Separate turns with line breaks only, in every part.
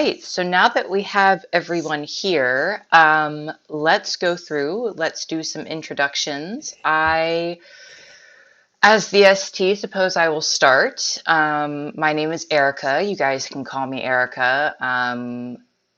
right, so now that we have everyone here, let's go through, let's do some introductions. As the ST, suppose I will start. My name is Erica. You guys can call me Erica.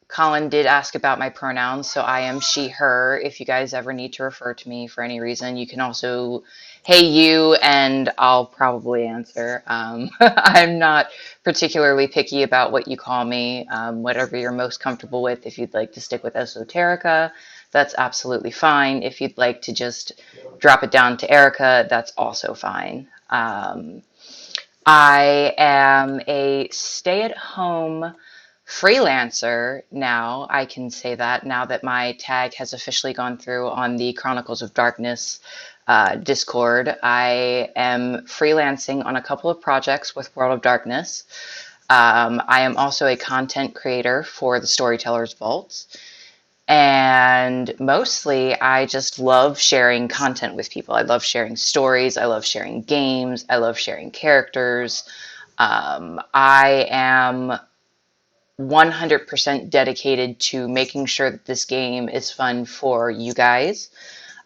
Colin did ask about my pronouns, so I am she, her. If you guys ever need to refer to me for any reason, you can also, hey, you, and I'll probably answer. I'm not particularly picky about what you call me, whatever you're most comfortable with. If you'd like to stick with esoterica, that's absolutely fine. If you'd like to just drop it down to Erica, that's also fine. I am a stay-at-home freelancer now. I can say that now that my tag has officially gone through on the Chronicles of Darkness Discord. I am freelancing on a couple of projects with World of Darkness. I am also a content creator for the Storyteller's Vault. And mostly, I just love sharing content with people. I love sharing stories. I love sharing games. I love sharing characters. I am 100% dedicated to making sure that this game is fun for you guys.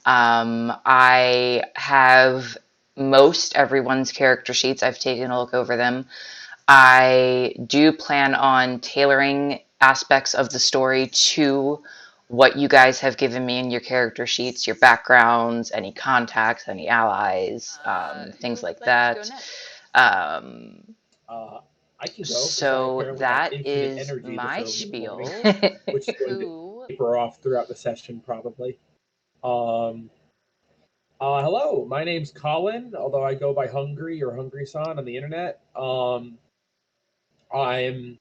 I have most everyone's character sheets. I've taken a look over them. I do plan on tailoring aspects of the story to what you guys have given me in your character sheets, your backgrounds, any contacts, any allies, things like that.
I can go because I
So
apparently have
that
infinite
is
energy this
my
early in the
spiel.
morning, which is going to taper off throughout the session probably. Um, Hello, my name's Colin, although I go by Hungry or Hungry-san on the internet. I'm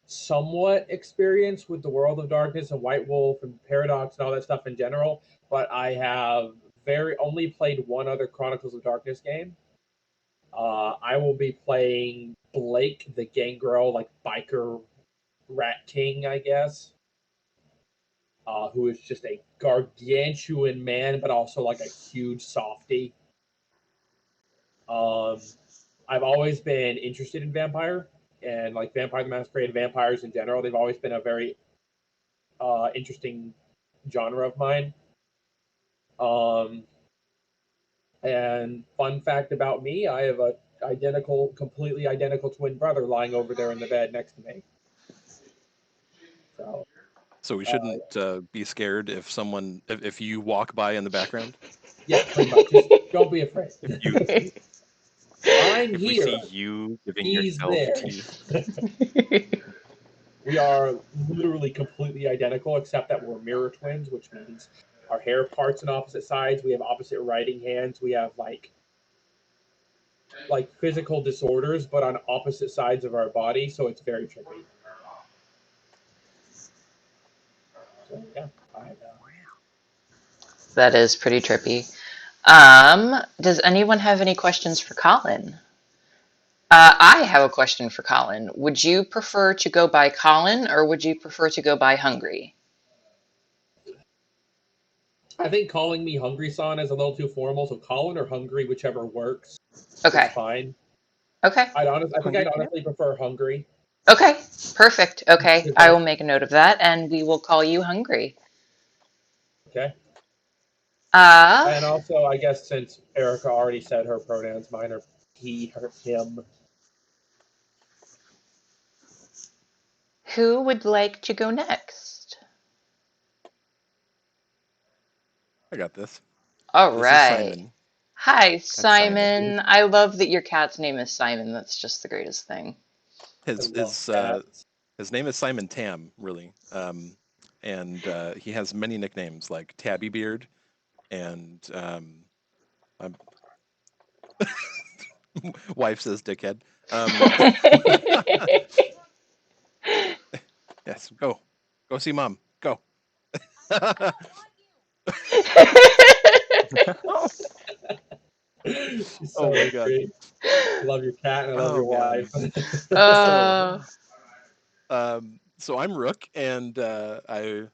somewhat experienced with the World of Darkness and White Wolf and Paradox and all that stuff in general, but I have very only played one other Chronicles of Darkness game. I will be playing Blake, the Gangrel, like biker rat king, I guess, who is just a gargantuan man, but also like a huge softy. Um, I've always been interested in vampire and like Vampire the Masquerade, vampires in general. They've always been a very interesting genre of mine. Um, and fun fact about me, I have a completely identical twin brother lying over there in the bed next to me. So,
So we shouldn't be scared if you walk by in the background.
yeah, pretty much. Just don't be afraid. I'm
If we
here.
see you giving
He's
yourself
there.
to
We are literally completely identical, except that we're mirror twins, which means our hair parts on opposite sides. We have opposite writing hands. We have like physical disorders, but on opposite sides of our body. So it's very trippy. So yeah,
That is pretty trippy. Does anyone have any questions for Colin? I have a question for Colin. Would you prefer to go by Colin or would you prefer to go by Hungry?
I think calling me Hungry-san is a little too formal. So Colin or Hungry, whichever works, is
Okay.
fine.
Okay.
I think I'd honestly prefer Hungry.
Okay. Perfect. Okay. I will
Because
make a note of that and we will call you Hungry.
okay.
Uh,
And also, I guess since Erica already said her pronouns, mine are he, her, him.
who would like to go next?
I got this.
All
This is
right.
Simon.
Hi,
That's Simon.
Simon. I love that your cat's name is Simon. That's just the greatest thing.
I
His
love
his
that.
uh, his name is Simon Tam, really, and he has many nicknames like Tabby Beard, and my wife says Dickhead. Yes, go see mom. Go.
She's
Oh
so
my god.
angry. I love your cat and I love
Oh
your wife.
man.
uh,
So I'm Rook, and I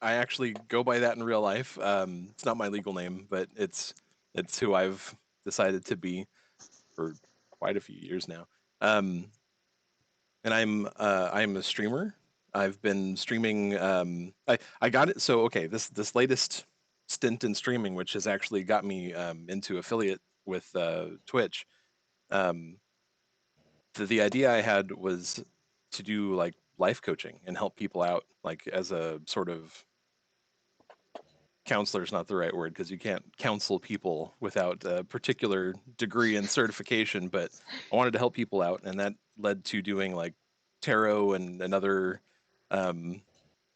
actually go by that in real life. It's not my legal name, but it's who I've decided to be for quite a few years now. Um, and I'm a streamer. I've been streaming. I got it. So okay, this latest stint in streaming, which has actually got me into affiliate with Twitch. Um, the idea I had was to do like life coaching and help people out, like as a sort of counselor is not the right word because you can't counsel people without a particular degree and certification, but I wanted to help people out, and that led to doing like tarot and another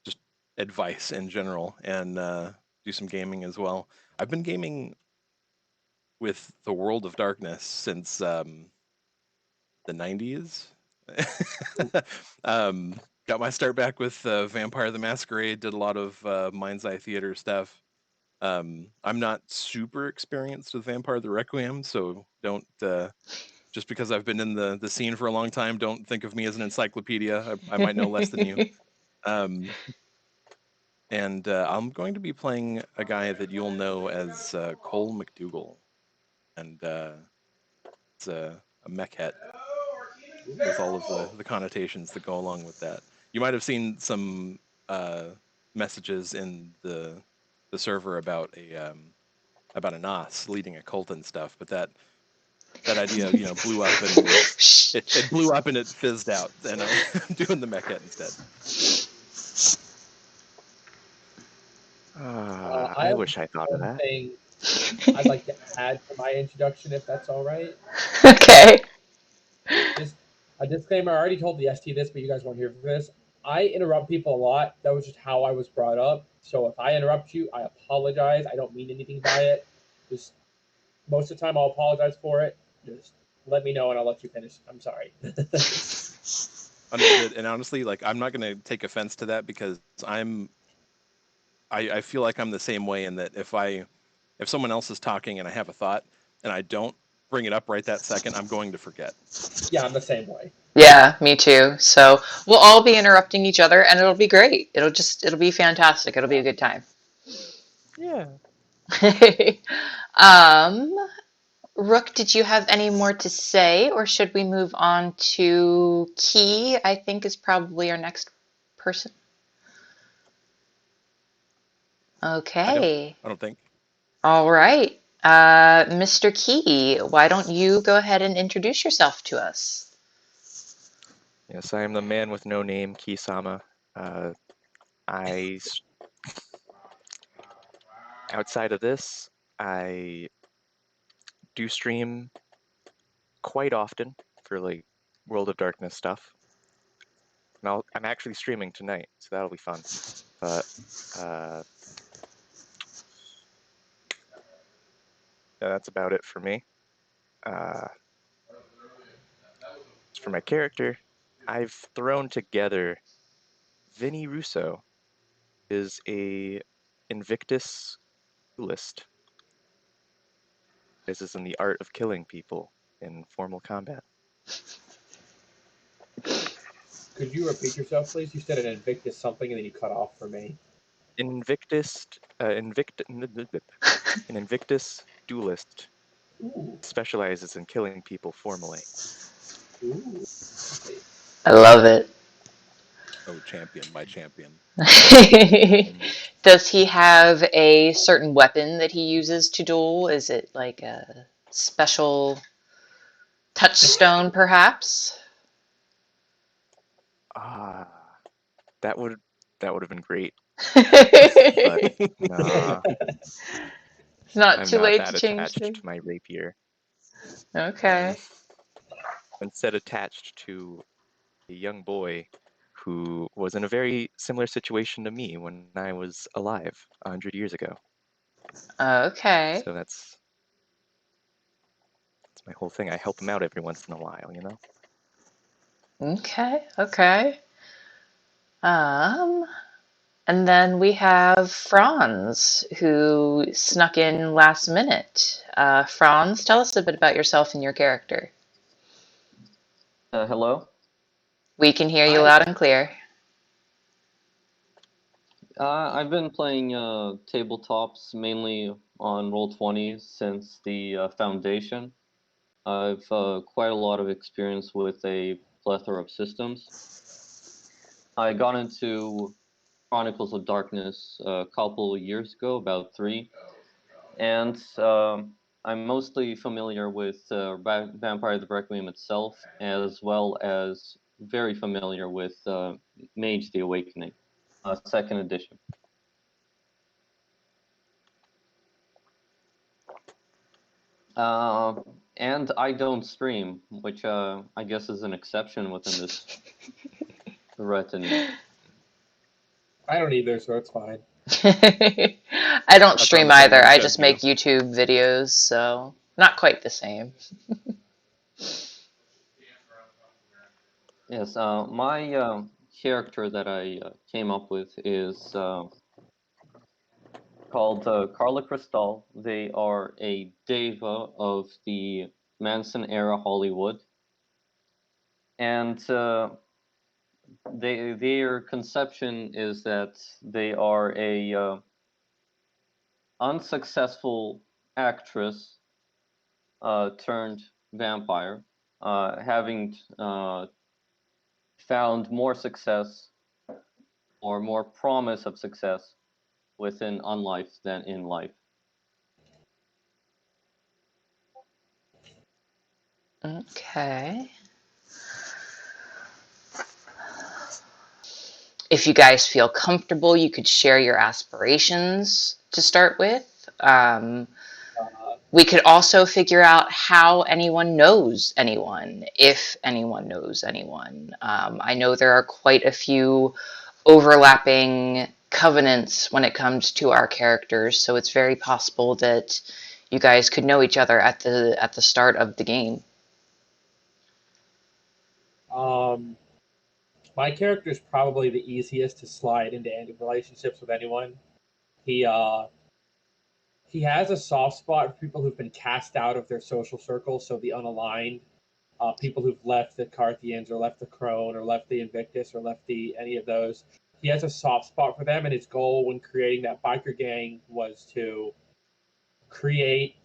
just advice in general, and do some gaming as well. I've been gaming with the World of Darkness since the 90s. Got my start back with Vampire the Masquerade, did a lot of Mind's Eye Theater stuff. I'm not super experienced with Vampire the Requiem, so don't just because I've been in the scene for a long time, don't think of me as an encyclopedia. I might know less than you. And I'm going to be playing a guy that you'll know as Cole McDougal, and it's a Mekhet with all of the connotations that go along with that. You might have seen some messages in the server about a Nos leading a cult and stuff, but that idea, blew up and it blew up and it fizzed out, and I'm doing the Mekhet instead.
I wish I thought of that.
Thing I'd like to add to my introduction, if that's all right.
Okay.
Just a disclaimer. I already told the ST this, but you guys weren't here for this. I interrupt people a lot. That was just how I was brought up. So if I interrupt you, I apologize. I don't mean anything by it. Just most of the time, I'll apologize for it. Just let me know, and I'll let you finish. I'm sorry.
Understood. And honestly, like, I'm not going to take offense to that because I feel like I'm the same way in that if someone else is talking and I have a thought and I don't bring it up right that second, I'm going to forget.
Yeah, I'm the same way.
Yeah, me too. So we'll all be interrupting each other, and it'll be great. It'll be fantastic. It'll be a good time.
Yeah.
um, Rook, did you have any more to say, or should we move on to Key? I think is probably our next person. Okay.
I don't think.
All right. Mr. Key, why don't you go ahead and introduce yourself to us?
Yes, I am the man with no name, Kisama. Outside of this, I do stream quite often for like World of Darkness stuff. And I'm actually streaming tonight, so that'll be fun. But that's about it for me. As for my character, I've thrown together Vinnie Russo is a Invictus duelist. This is in the art of killing people in formal combat.
Could you repeat yourself, please? You said an Invictus something, and then you cut off for me.
An Invictus duelist
Ooh.
specializes in killing people formally.
Ooh.
I love it.
Oh, champion, my champion.
Does he have a certain weapon that he uses to duel? Is it like a special touchstone, perhaps?
That would have been great.
It's
Nah,
not
I'm
too
not
late to
that
change
attached
things.
to my rapier.
Okay.
Instead attached to a young boy who was in a very similar situation to me when I was alive 100 years ago.
Okay.
So that's my whole thing. I help him out every once in a while, you know?
Okay. Okay. Um, and then we have Franz, who snuck in last minute. Franz, tell us a bit about yourself and your character.
Hello.
We can hear you
Hi.
loud and clear.
I've been playing tabletops mainly on Roll20 since the foundation. I've quite a lot of experience with a plethora of systems. I got into Chronicles of Darkness a couple of years ago, about 3, and I'm mostly familiar with Vampire the Requiem itself, as well as very familiar with Mage the Awakening, 2nd edition. And I don't stream, which I guess is an exception within this retinue.
I don't either, so it's fine.
I don't
I
stream
promise I
either.
won't
I
judge
just
you.
make YouTube videos, so not quite the same.
Yes, my character that I came up with is called Carla Crystal. They are a Daeva of the Manson era Hollywood, and their conception is that they are a unsuccessful actress turned vampire, having found more success or more promise of success within unlife than in life.
Okay. If you guys feel comfortable, you could share your aspirations to start with. We could also figure out how anyone knows anyone, if anyone knows anyone. I know there are quite a few overlapping covenants when it comes to our characters, so it's very possible that you guys could know each other at the start of the game.
My character is probably the easiest to slide into any relationships with anyone. He has a soft spot for people who've been cast out of their social circle, so the unaligned, people who've left the Carthians or left the Crone or left the Invictus or left any of those. He has a soft spot for them, and his goal when creating that biker gang was to create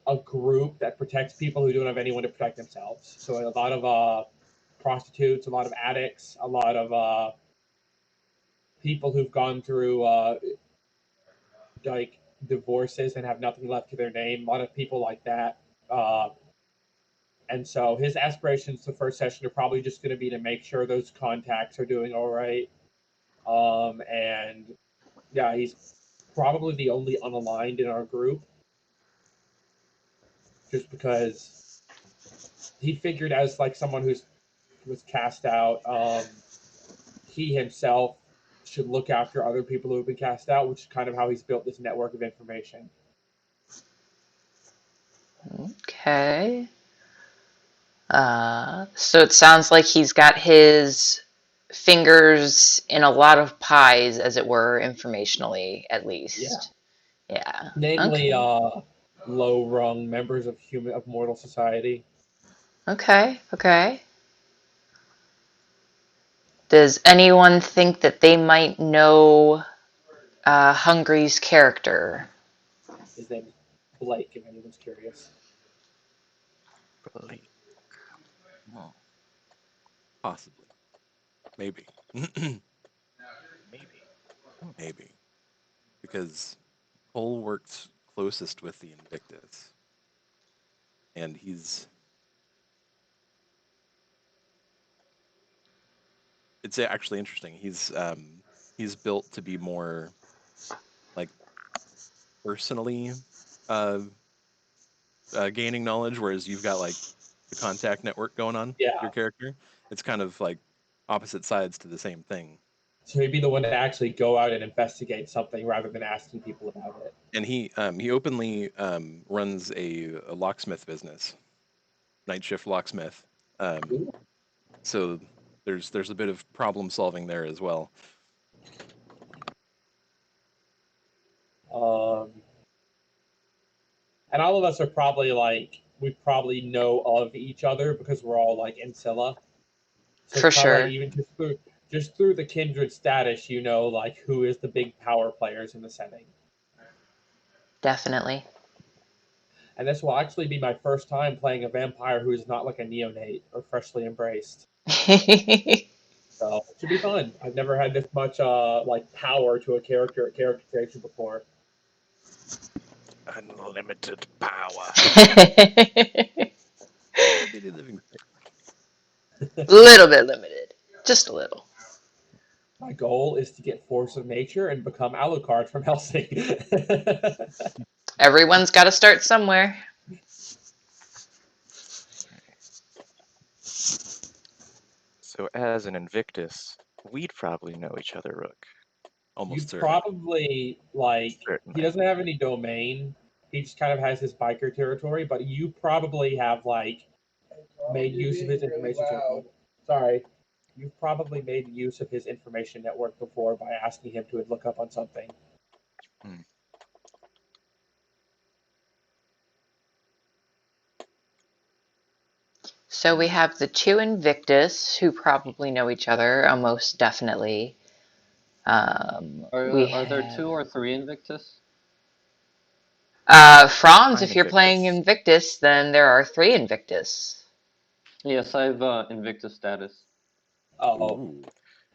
a group that protects people who don't have anyone to protect themselves. So a lot of prostitutes, a lot of addicts, a lot of people who've gone through like divorces and have nothing left to their name. A lot of people like that. And so his aspirations the first session are probably just going to be to make sure those contacts are doing all right. And yeah, he's probably the only unaligned in our group, just because he figured as like someone who's was cast out, he himself should look after other people who have been cast out, which is kind of how he's built this network of information.
Okay. So it sounds like he's got his fingers in a lot of pies, as it were, informationally, at least. Yeah.
Namely,
Okay.
low-rung members of mortal society.
Okay. Does anyone think that they might know Hungry's character?
His name is Blake, if anyone's curious.
Blake. Oh,
Possibly. Maybe.
maybe.
Maybe. Because Cole works closest with the Invictus. And it's actually interesting. He's built to be more like personally gaining knowledge, whereas you've got like the contact network going on.
Yeah.
Your character. It's kind of like opposite sides to the same thing.
So he'd be the one to actually go out and investigate something rather than asking people about it.
And he openly runs a locksmith business, night shift locksmith. So there's a bit of problem solving there as well.
And all of us are probably like, we probably know of each other because we're all like Ancilla. So
For
it's
sure.
like even just through the kindred status, you know, like who is the big power players in the setting.
Definitely.
And this will actually be my first time playing a vampire who is not like a neonate or freshly embraced. So it should be fun. I've never had this much like power to a character creation before.
Unlimited power.
Little bit limited. Just a little.
My goal is to get Force of Nature and become Alucard from Helsing.
Everyone's got to start somewhere.
So as an Invictus, we'd probably know each other, Rook.
Almost
You'd
certain.
probably, like,
Certainly.
he doesn't have any domain. He just kind of has his biker territory, but you probably have, like, made use of his information. Sorry. You've probably made use of his information network before by asking him to look up on something.
So we have the two Invictus who probably know each other, almost definitely.
Are there 2 or 3 Invictus?
Franz,
I'm
if you're playing Invictus, then there are 3 Invictus.
Yes, I have Invictus status.
Oh,
Ooh.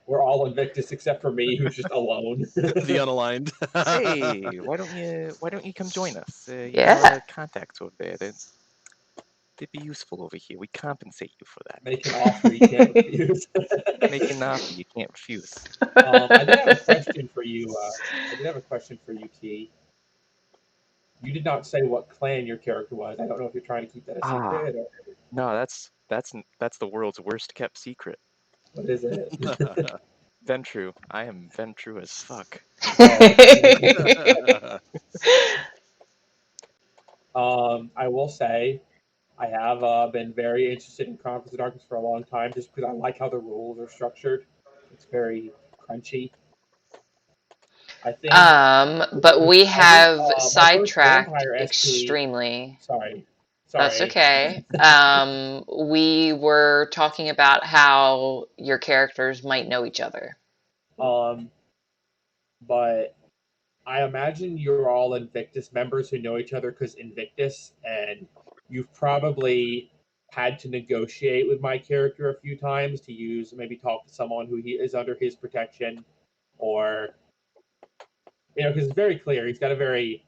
we're all Invictus except for me, who's just alone.
The unaligned.
Hey, why don't you come join us? You
Yeah.
know our contacts over there. They'd be useful over here. We compensate you for that.
Make an offer you can't refuse.
Make an offer you can't refuse.
I did have a question for you. T. You did not say what clan your character was. I don't know if you're trying to keep that a secret or
No, that's the world's worst kept secret.
what is it?
Ventrue. I am Ventrue as fuck.
I will say I have been very interested in Chronicles of Darkness for a long time, just because I like how the rules are structured. It's very crunchy. I think.
But we have
my first
sidetracked
vampire SP
extremely.
Sorry.
That's okay. We were talking about how your characters might know each other.
But I imagine you're all Invictus members who know each other because Invictus, and you've probably had to negotiate with my character a few times to maybe talk to someone who he is under his protection, or because it's very clear he's got you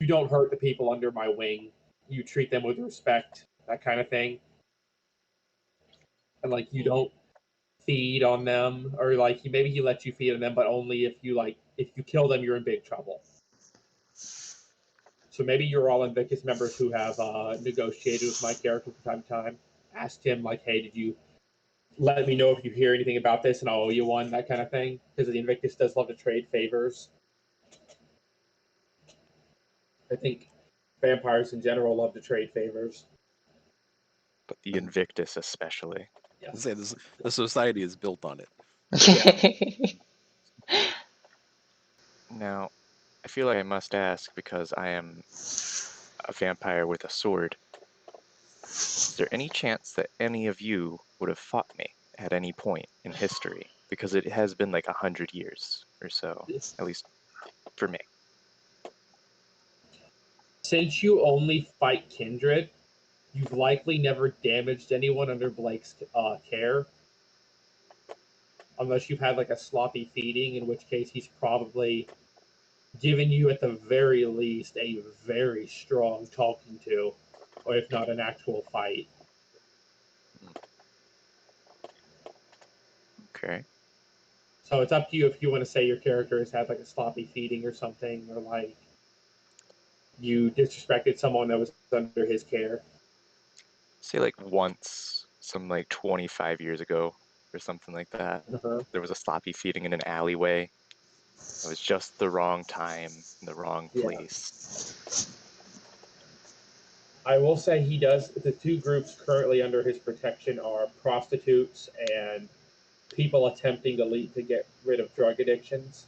don't hurt the people under my wing, you treat them with respect, that kind of thing, and like you don't feed on them, or like maybe he lets you feed on them, but only if you kill them, you're in big trouble. So maybe you're all Invictus members who have negotiated with my character from time to time. Asked him, like, hey, did you let me know if you hear anything about this and I'll owe you one, that kind of thing. Because the Invictus does love to trade favors. I think vampires in general love to trade favors.
But the Invictus especially.
Yeah. Say this, the society is built on it.
Yeah.
Now, I feel like I must ask because I am a vampire with a sword. Is there any chance that any of you would have fought me at any point in history? Because it has been like 100 years or so, at least for me.
Since you only fight kindred, you've likely never damaged anyone under Blake's care. Unless you've had like a sloppy feeding, in which case he's probably given you at the very least a very strong talking to, or if not an actual fight.
Okay.
So it's up to you if you want to say your character has had like a sloppy feeding or something, or like you disrespected someone that was under his care.
Say like once, some like 25 years ago or something like that, there was a sloppy feeding in an alleyway. It was just the wrong time, in the wrong place.
I will say he does. The 2 groups currently under his protection are prostitutes and people attempting to get rid of drug addictions.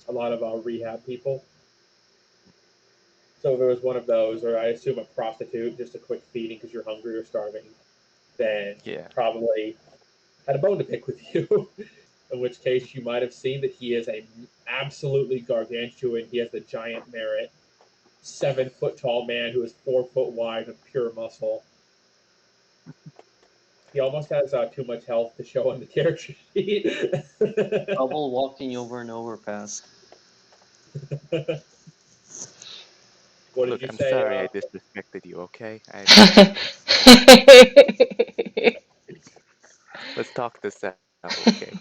A lot of rehab people. So if there was one of those, or I assume a prostitute, just a quick feeding because you're hungry or starving, then probably had a bone to pick with you. In which case you might have seen that he is a absolutely gargantuan. He has the giant merit. 7-foot tall man who is 4 foot wide with pure muscle. He almost has too much health to show on the character sheet.
Trouble walking over an overpass.
What did
Look,
you
I'm
say?
sorry I disrespected you, okay? Let's talk this out, okay?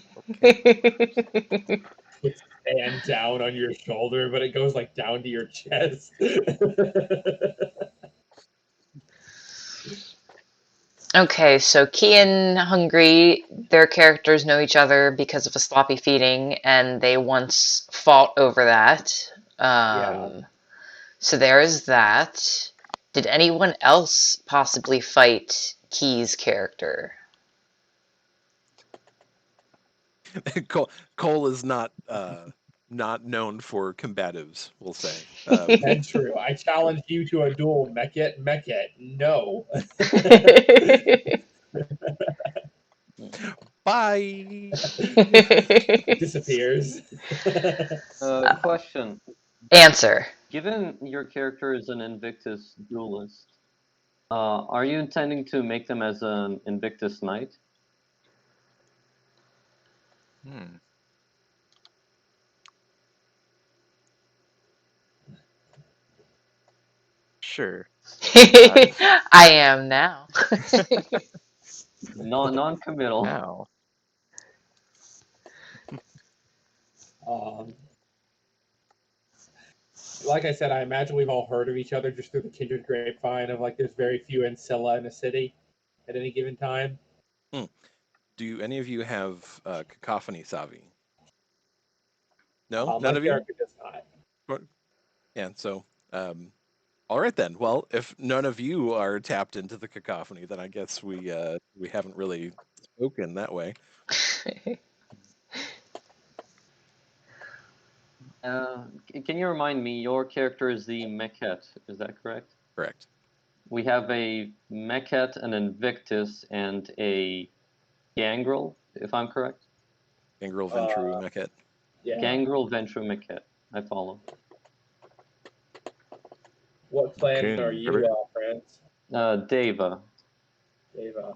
Okay.
Puts his hand down on your shoulder, but it goes like down to your chest.
Okay, so Key and Hungry, their characters know each other because of a sloppy feeding, and they once fought over that.
Yeah.
So there is that. Did anyone else possibly fight Key's character?
Cole is not known for combatives, we'll say.
Ventrue, I challenge you to a duel, Mekhet. Mekhet, no.
Bye.
Disappears.
Question.
Answer.
Given your character is an Invictus duelist, are you intending to make them as an Invictus Knight?
Sure.
I am now.
Non-committal.
Now.
Like I said, I imagine we've all heard of each other just through the kindred grapevine of like there's very few Ancilla in a city at any given time.
Do any of you have cacophony, Savi? No,
My
none of you.
character does not.
Yeah. So, all right then. Well, if none of you are tapped into the cacophony, then I guess we haven't really spoken that way.
Can you remind me, your character is the Mekhet, is that correct?
Correct.
We have a Mekhet, an Invictus, and a Gangrel, if I'm correct?
Gangrel, Ventrue, Mekhet.
Yeah.
Gangrel, Ventrue, Mekhet. I follow.
What clan are you, Franz?
Daeva.
Daeva.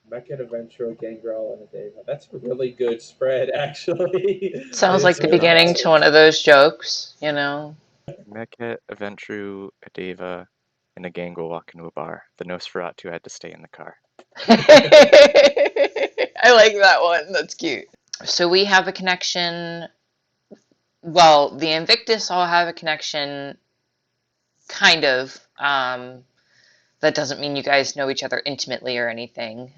Mekhet, a Ventrue, a Gangrel, and a Daeva. That's a really good spread, actually.
Sounds like
It's
the
really
beginning
nice.
to one of those jokes, you know?
Mekhet, a Ventrue, a Daeva, and a Gangrel walk into a bar. The Nosferatu had to stay in the car.
I like that one. That's cute. So we have a connection. Well, the Invictus all have a connection, kind of. That doesn't mean you guys know each other intimately or anything.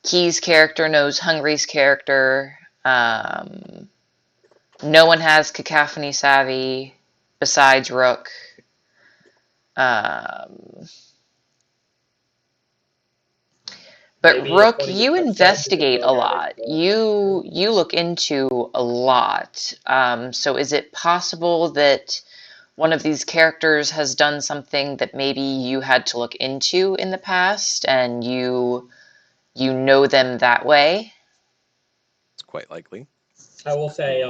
Key's character knows Hungry's character. No one has cacophony savvy besides Rook. But
Maybe
Rook,
if
you investigate a lot. You look into a lot. So is it possible that one of these characters has done something that maybe you had to look into in the past, and you know them that way?
It's quite likely.
I will say,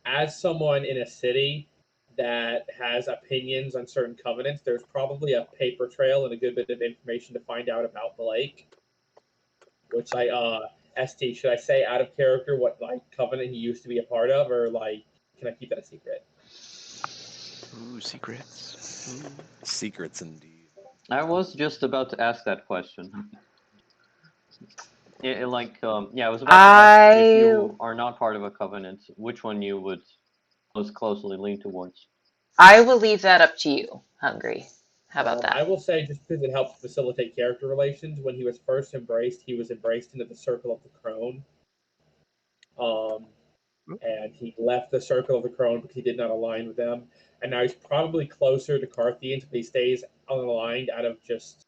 as someone in a city that has opinions on certain covenants, there's probably a paper trail and a good bit of information to find out about the lake. Which ST, should I say out of character what like covenant he used to be a part of, or like can I keep that a secret?
Ooh, secrets. Ooh.
Secrets indeed.
I was just about to ask that question. I was about to ask if you are not part of a covenant, which one you would most closely lean towards.
I will leave that up to you, Hungry. How about that?
I will say, just because it helps facilitate character relations, when he was first embraced, he was embraced into the Circle of the Crone. And he left the Circle of the Crone because he did not align with them. And now he's probably closer to Carthians, but he stays unaligned out of just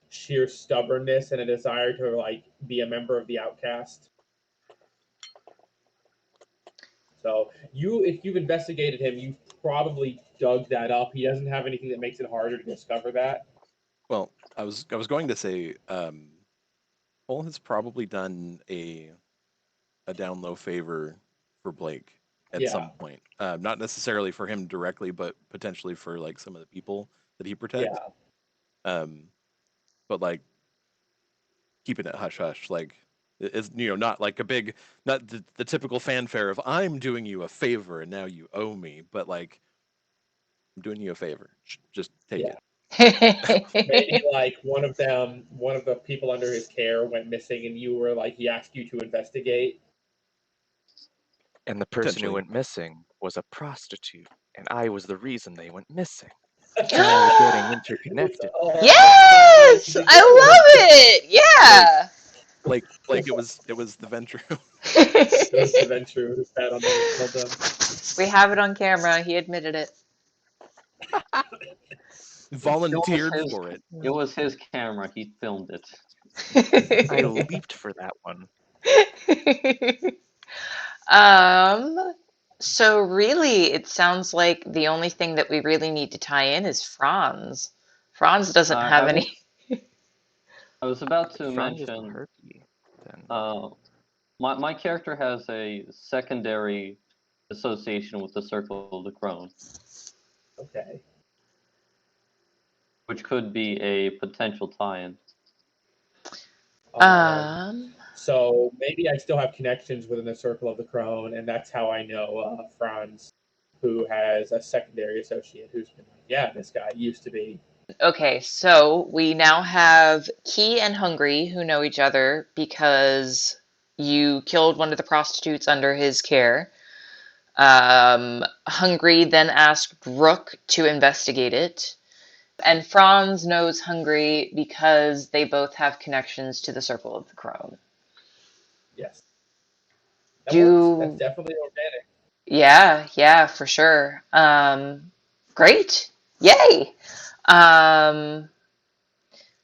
sheer stubbornness and a desire to like be a member of the outcast. So if you've investigated him, you've probably dug that up. He doesn't have anything that makes it harder to discover that.
Well, I was going to say, Cole has probably done a down low favor for Blake at some point. Not necessarily for him directly, but potentially for like some of the people that he protects.
Yeah.
But like keeping it hush hush. Like, it's not like a big, not the typical fanfare of I'm doing you a favor and now you owe me, but like I'm doing you a favor. Just take
Yeah.
it.
Maybe like one of the people under his care went missing, and you were like, he asked you to investigate.
And the person who
Potentially.
went missing was a prostitute, and I was the reason they went missing. So now we're getting interconnected.
Yes, I love it. Yeah.
Like it was the Ventrue.
It was the Ventrue who sat on them and killed them.
We have it on camera. He admitted it.
Volunteered for it.
It was his camera. He filmed it.
I leaped for that one.
So really, it sounds like the only thing that we really need to tie in is Franz. Franz doesn't have any.
I was about to
Franz is
mention.
perky, then.
My character has a secondary association with the Circle of the Crone.
Okay.
Which could be a potential tie-in.
So maybe I still have connections within the Circle of the Crone, and that's how I know Franz, who has a secondary associate who's been like, yeah, this guy used to be.
Okay, so we now have Key and Hungry who know each other because you killed one of the prostitutes under his care. Hungry then asked Rook to investigate it. And Franz knows Hungry because they both have connections to the Circle of the Crone.
Yes. That's definitely organic.
Yeah, for sure. Great. Yay.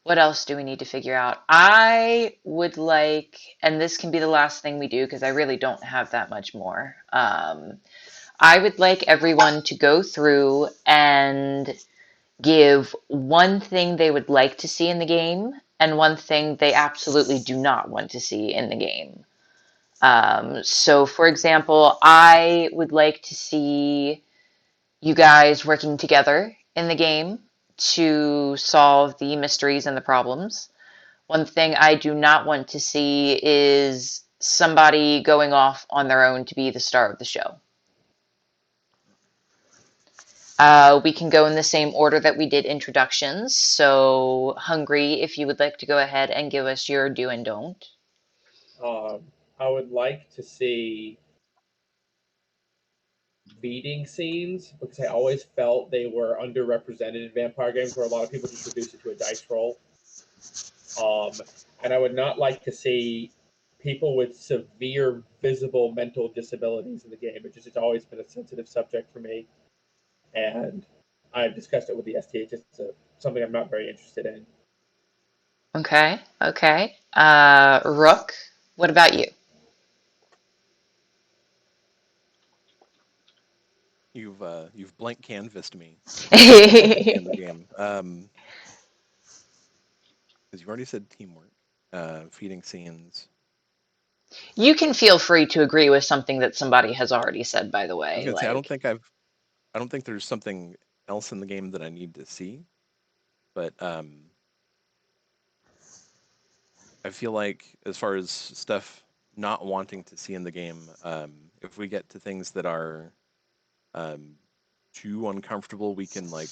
What else do we need to figure out? I would like, and this can be the last thing we do because I really don't have that much more. I would like everyone to go through and give one thing they would like to see in the game and one thing they absolutely do not want to see in the game. So, for example, I would like to see you guys working together in the game to solve the mysteries and the problems. One thing I do not want to see is somebody going off on their own to be the star of the show. We can go in the same order that we did introductions. So, Hungry, if you would like to go ahead and give us your do and don't.
I would like to see beating scenes because I always felt they were underrepresented in vampire games where a lot of people just reduce it to a dice roll. And I would not like to see people with severe visible mental disabilities in the game. It's always been a sensitive subject for me. And I've discussed it with the STH. It's something I'm not very interested in.
Okay. Rook, what about you?
You've blank canvassed me in the game. Because you've already said teamwork, feeding scenes.
You can feel free to agree with something that somebody has already said, by the way.
I was gonna say, I don't think there's something else in the game that I need to see, but I feel like as far as stuff not wanting to see in the game, if we get to things that are too uncomfortable, we can like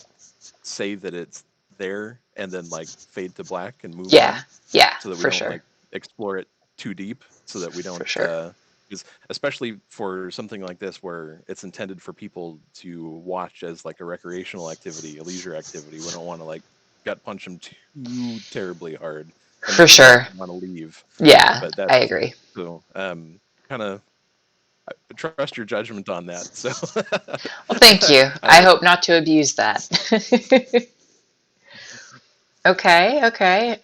say that it's there and then like fade to black and move on.
Yeah,
so that we
for
don't
sure.
like explore it too deep, so that we don't
For sure.
because especially for something like this where it's intended for people to watch as like a recreational activity, a leisure activity, we don't want to like gut punch them too terribly hard and
For sure.
want to leave.
Yeah,
But that's,
I agree.
So kind of trust your judgment on that. So
Well, thank you. I hope not to abuse that. Okay.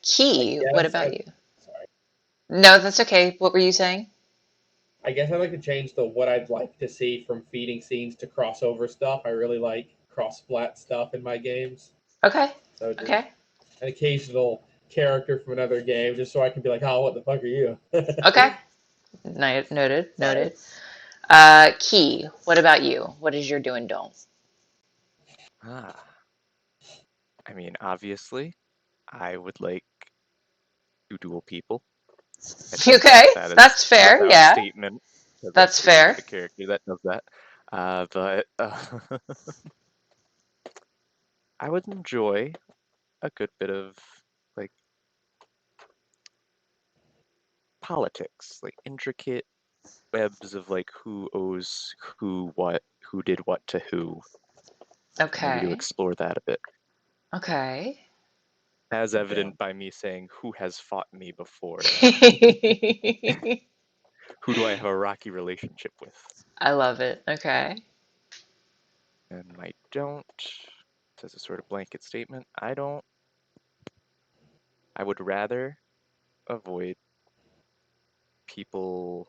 Key, what about you?
Sorry.
No, that's okay. What were you saying?
I guess I'd like to change the what I'd like to see from feeding scenes to crossover stuff. I really like cross-splat stuff in my games.
Okay.
So just
Okay.
an occasional character from another game, just so I can be like, oh, what the fuck are you?
Okay. Noted. Key, what about you? What is your do and don't?
I mean, obviously, I would like two dual people.
Okay,
That is
that's fair.
without
Yeah,
statement.
that's
Create
fair.
a character that does that. But I would enjoy a good bit of like politics, like intricate webs of like who owes who what, who did what to who. Maybe to
Okay.
explore that a bit.
Okay.
As evident by me saying who has fought me before. Who do I have a rocky relationship with?
I love it. Okay.
And I don't, as a sort of blanket statement, I would rather avoid people,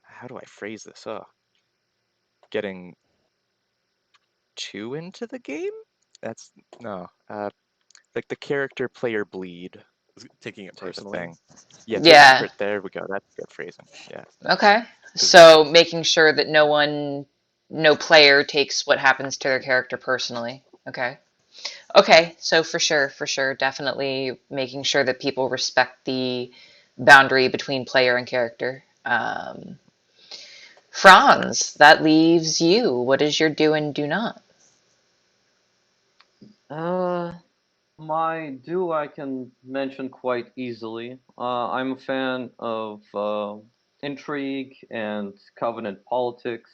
how do I phrase this? Getting too into the game? That's, no, like the character player bleed
Taking it
type of
personally.
thing. Yeah,
Yeah.
there we go. That's good phrasing. Yeah.
Okay. So making sure that no player takes what happens to their character personally. Okay. Okay. So for sure, definitely making sure that people respect the boundary between player and character. Franz, that leaves you. What is your do and do not?
My do I can mention quite easily. I'm a fan of intrigue and covenant politics,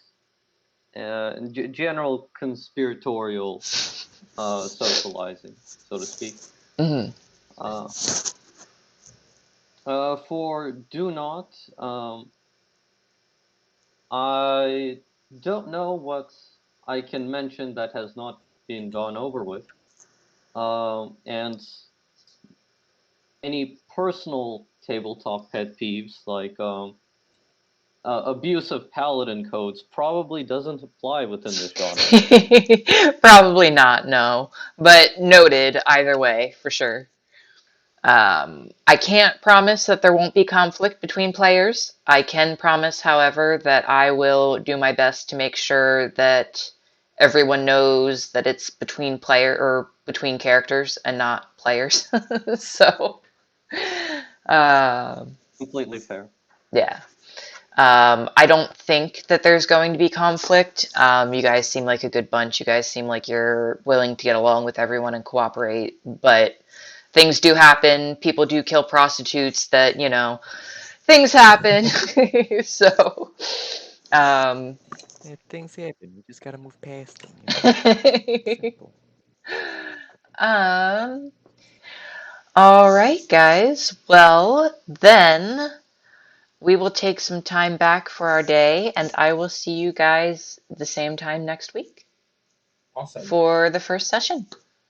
and general conspiratorial socializing, so to speak.
Mm-hmm.
Uh, for do not, I don't know what I can mention that has not been gone over with. And any personal tabletop pet peeves like abuse of paladin codes probably doesn't apply within this genre.
Probably not, no. But noted either way, for sure. I can't promise that there won't be conflict between players. I can promise, however, that I will do my best to make sure that everyone knows that it's between characters and not players. So, um,
Completely fair.
yeah. I don't think that there's going to be conflict. You guys seem like a good bunch. You guys seem like you're willing to get along with everyone and cooperate, but things do happen. People do kill prostitutes that, things happen. So, um,
Things happen. You just gotta move past them, Simple.
um, all right, guys. Well, then we will take some time back for our day, and I will see you guys the same time next week
Awesome.
for the first session.